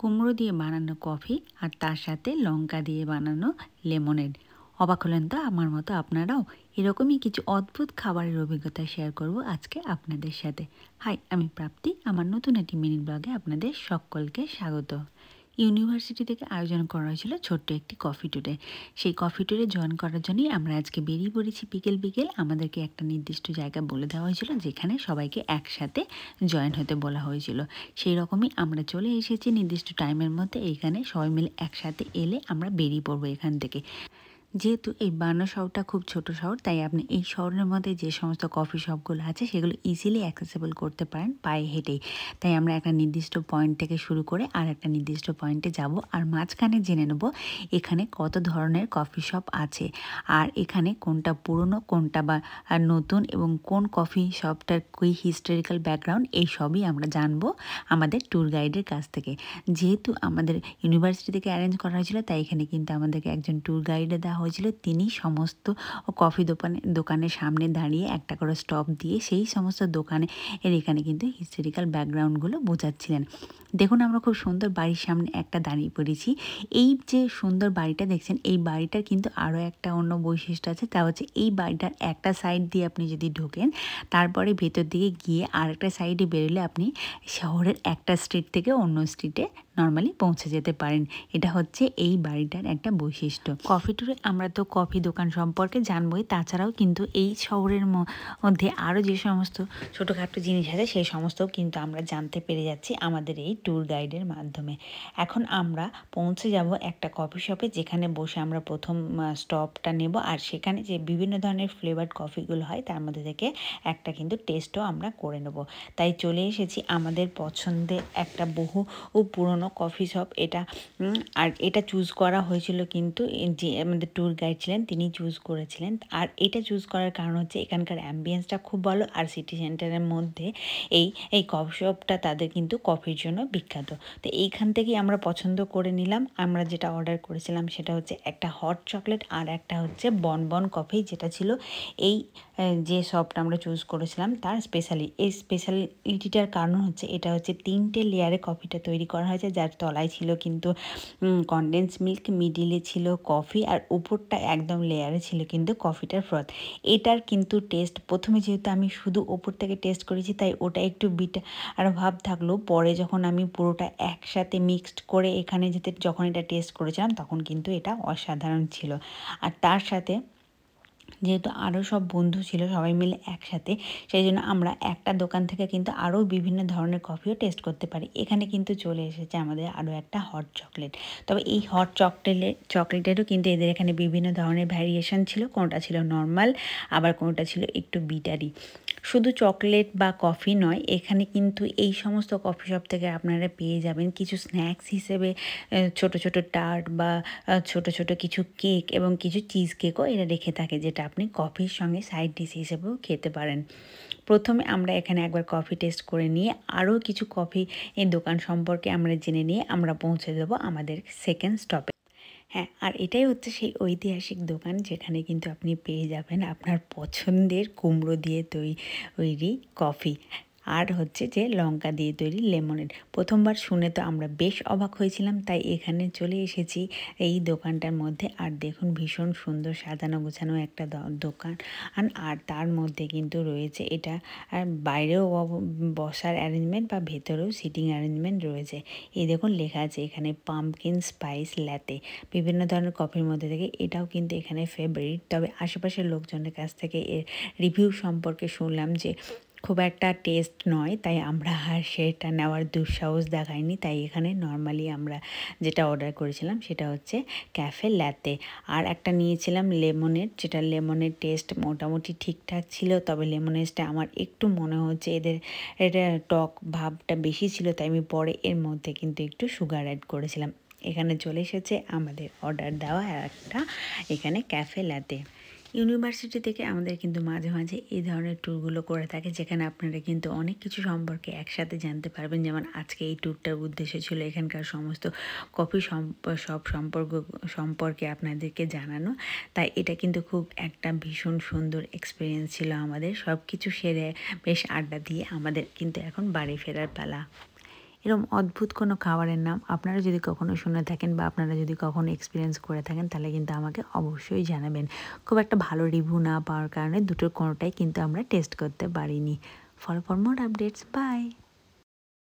কুমড়ো দিয়ে বানানো কফি আর তার সাথে লঙ্কা দিয়ে বানানো লেমনেড। অবাক হলেন তো আমার মতো আপনারাও? এরকমই কিছু অদ্ভুত খাবারের অভিজ্ঞতা শেয়ার করব আজকে আপনাদের সাথে। হাই, আমি প্রাপ্তি। আমার নতুন একটি মিনি ব্লগে আপনাদের সকলকে স্বাগত। ইউনিভার্সিটি থেকে আয়োজন করা হয়েছিল ছোট্ট একটি কফি ট্যুরে। সেই কফি ট্যুরে জয়েন করার জন্যই আমরা আজকে বেরিয়ে পড়েছি বিকেল বিকেল। আমাদেরকে একটা নির্দিষ্ট জায়গা বলে দেওয়া হয়েছিল যেখানে সবাইকে একসাথে জয়েন হতে বলা হয়েছিল। সেই রকমই আমরা চলে এসেছি নির্দিষ্ট টাইমের মধ্যে। এইখানে সবাই মিলে একসাথে এলে আমরা বেরিয়ে পড়বো এখান থেকে। যেহেতু এই বার্নো শহরটা খুব ছোট শহর, তাই আপনি এই শহরের মধ্যে যে সমস্ত কফি শপগুলো আছে সেগুলো ইজিলি অ্যাক্সেসেবল করতে পারেন পায়ে হেঁটেই। তাই আমরা একটা নির্দিষ্ট পয়েন্ট থেকে শুরু করে আর একটা নির্দিষ্ট পয়েন্টে যাব, আর মাঝখানে জেনে নেব এখানে কত ধরনের কফি শপ আছে, আর এখানে কোনটা পুরনো কোনটা বা নতুন, এবং কোন কফি শপটার কী হিস্টোরিক্যাল ব্যাকগ্রাউন্ড, এই সবই আমরা জানবো আমাদের ট্যুর গাইডের কাছ থেকে। যেহেতু আমাদের ইউনিভার্সিটি থেকে অ্যারেঞ্জ করা হয়েছিল, তাই এখানে কিন্তু আমাদেরকে একজন ট্যুর গাইডে দেওয়া হয়েছিল। তিনি সমস্ত কফি দোকানের সামনে দাঁড়িয়ে একটা করে স্টপ দিয়ে সেই সমস্ত এখানে কিন্তু হিস্টোরিক্যাল ব্যাকগ্রাউন্ডগুলো বোঝাচ্ছিলেন। দেখুন, আমরা খুব সুন্দর বাড়ির সামনে একটা দাঁড়িয়ে পড়েছি। এই যে সুন্দর বাড়িটা দেখছেন, এই বাড়িটার কিন্তু আরও একটা অন্য বৈশিষ্ট্য আছে, তা হচ্ছে এই বাড়িটার একটা সাইড দিয়ে আপনি যদি ঢোকেন, তারপরে ভেতর দিকে গিয়ে আর একটা সাইডে বেরোলে আপনি শহরের একটা স্ট্রিট থেকে অন্য স্ট্রিটে নর্মালি পৌঁছে যেতে পারেন। এটা হচ্ছে এই বাড়িটার একটা বৈশিষ্ট্য। কফি ট্যুরে আমরা তো কফি দোকান সম্পর্কে জানবই, তাছাড়াও কিন্তু এই শহরের মধ্যে আরও যে সমস্ত ছোটোখাটো জিনিস আছে সেই সমস্তও কিন্তু আমরা জানতে পেরে যাচ্ছি আমাদের এই ট্যুর গাইডের মাধ্যমে। এখন আমরা পৌঁছে যাব একটা কফি শপে, যেখানে বসে আমরা প্রথম স্টপটা নেব, আর সেখানে যে বিভিন্ন ধরনের ফ্লেভার্ড কফিগুলো হয় তার মধ্যে থেকে একটা কিন্তু টেস্টও আমরা করে নেব। তাই চলে এসেছি আমাদের পছন্দের একটা বহু পুরনো কফি শপ এটা। আর এটা চুজ করা হয়েছিল কিন্তু যে আমাদের ট্যুর গাইড ছিলেন তিনি চুজ করেছিলেন। আর এটা চুজ করার কারণ হচ্ছে এখানকার অ্যাম্বিয়েন্সটা খুব ভালো, আর সিটি সেন্টারের মধ্যে এই কফি শপটা তাদের কিন্তু কফির জন্য বিখ্যাত। তো এইখান থেকেই আমরা পছন্দ করে নিলাম। আমরা যেটা অর্ডার করেছিলাম সেটা হচ্ছে একটা হট চকলেট আর একটা হচ্ছে বনবন কফি, যেটা ছিল এই যে শপটা আমরা চুজ করেছিলাম তার এই স্পেশালিটিটার কারণ হচ্ছে এটা হচ্ছে 3টে লেয়ারে কফিটা তৈরি করা হয়েছে, যার তলায় ছিল কিন্তু কনডেন্স মিল্ক, মিডিলে ছিল কফি, আর উপরটা একদম লেয়ারে ছিল কিন্তু কফিটার ফ্রথ। এটার কিন্তু টেস্ট প্রথমে, যেহেতু আমি শুধু ওপর থেকে টেস্ট করেছি, তাই ওটা একটু আর ভাব থাকলো। পরে যখন আমি পুরোটা একসাথে মিক্সড করে এখানে যখন এটা টেস্ট করেছিলাম, তখন কিন্তু এটা অসাধারণ ছিল। আর তার সাথে যেহেতু আরও সব বন্ধু ছিল সবাই মিলে একসাথে, সেই জন্য আমরা একটা দোকান থেকে কিন্তু আরও বিভিন্ন ধরনের কফিও টেস্ট করতে পারি। এখানে কিন্তু চলে এসেছে আমাদের আরও একটা হট চকলেট। তবে এই হট চকলেটেরও কিন্তু এদের এখানে বিভিন্ন ধরনের ভ্যারিয়েশন ছিল। কোনোটা ছিল নর্মাল, আবার কোনোটা ছিল একটু বিটারি। শুধু চকলেট বা কফি নয়, এখানে কিন্তু এই সমস্ত কফি শপ থেকে আপনারা পেয়ে যাবেন কিছু স্ন্যাক্স হিসেবে ছোট ছোট টার্ট বা ছোট ছোট কিছু কেক এবং কিছু চিজ কেকও এরা রেখে থাকে, যেটা আপনি কফির সঙ্গে সাইড ডিশ হিসেবেও খেতে পারেন। প্রথমে আমরা এখানে একবার কফি টেস্ট করে নিয়ে আরও কিছু কফি এই দোকান সম্পর্কে আমরা জেনে নিয়ে আমরা পৌঁছে দেবো আমাদের সেকেন্ড স্টপে। হ্যাঁ, আর এটাই হচ্ছে সেই ঐতিহাসিক দোকান যেখানে কিন্তু আপনি পেয়ে যাবেন আপনার পছন্দের কুমড়ো দিয়ে তৈরি কফি, আর হচ্ছে যে লঙ্কা দিয়ে তৈরি লেমনেড। প্রথমবার শুনে তো আমরা বেশ অবাক হয়েছিলাম, তাই এখানে চলে এসেছি এই দোকানটার মধ্যে। আর দেখুন, ভীষণ সুন্দর সাজানো গোছানো একটা দোকান, আর তার মধ্যে কিন্তু রয়েছে এটা বাইরেও বসার অ্যারেঞ্জমেন্ট বা ভেতরেও সিটিং অ্যারেঞ্জমেন্ট রয়েছে। এই দেখুন লেখা আছে এখানে পাম্পকিন স্পাইস ল্যাতে। বিভিন্ন ধরনের কফির মধ্যে থেকে এটাও কিন্তু এখানে ফেভারিট। তবে আশেপাশের লোকজনের কাছ থেকে এর রিভিউ সম্পর্কে শুনলাম যে খুব একটা টেস্ট নয়, তাই আমরা আর সেটা নেওয়ার দুঃসাহস দেখাইনি। তাই এখানে নর্মালি আমরা যেটা অর্ডার করেছিলাম সেটা হচ্ছে ক্যাফে ল্যাতে, আর একটা নিয়েছিলাম লেমনেড, যেটা লেমনের টেস্ট মোটামুটি ঠিকঠাক ছিল। তবে লেমনেডটা আমার একটু মনে হচ্ছে এটা টক ভাবটা বেশি ছিল, তাই আমি পরে এর মধ্যে কিন্তু একটু সুগার অ্যাড করেছিলাম। এখানে চলে এসেছে আমাদের অর্ডার দেওয়া একটা এখানে ক্যাফে ল্যাতে। ইউনিভার্সিটি থেকে আমাদের কিন্তু মাঝে মাঝে এই ধরনের ট্যুরগুলো করে থাকে, যেখানে আপনারা কিন্তু অনেক কিছু সম্পর্কে একসাথে জানতে পারবেন। যেমন আজকে এই ট্যুরটার উদ্দেশ্য ছিল এখানকার সমস্ত কফি সব সম্পর্কে আপনাদেরকে জানানো। তাই এটা কিন্তু খুব একটা ভীষণ সুন্দর এক্সপিরিয়েন্স ছিল আমাদের। সব কিছু সেরে বেশ আড্ডা দিয়ে আমাদের কিন্তু এখন বাড়ি ফেরার পালা। এরকম অদ্ভুত কোনো খাবারের নাম আপনারা যদি কখনো শুনে থাকেন বা আপনারা যদি কখনো এক্সপিরিয়েন্স করে থাকেন তাহলে কিন্তু আমাকে অবশ্যই জানাবেন। খুব একটা ভালো রিভিউ না পাওয়ার কারণে দুটোর কোনোটাই কিন্তু আমরা টেস্ট করতে পারিনি। Follow for more updates, by.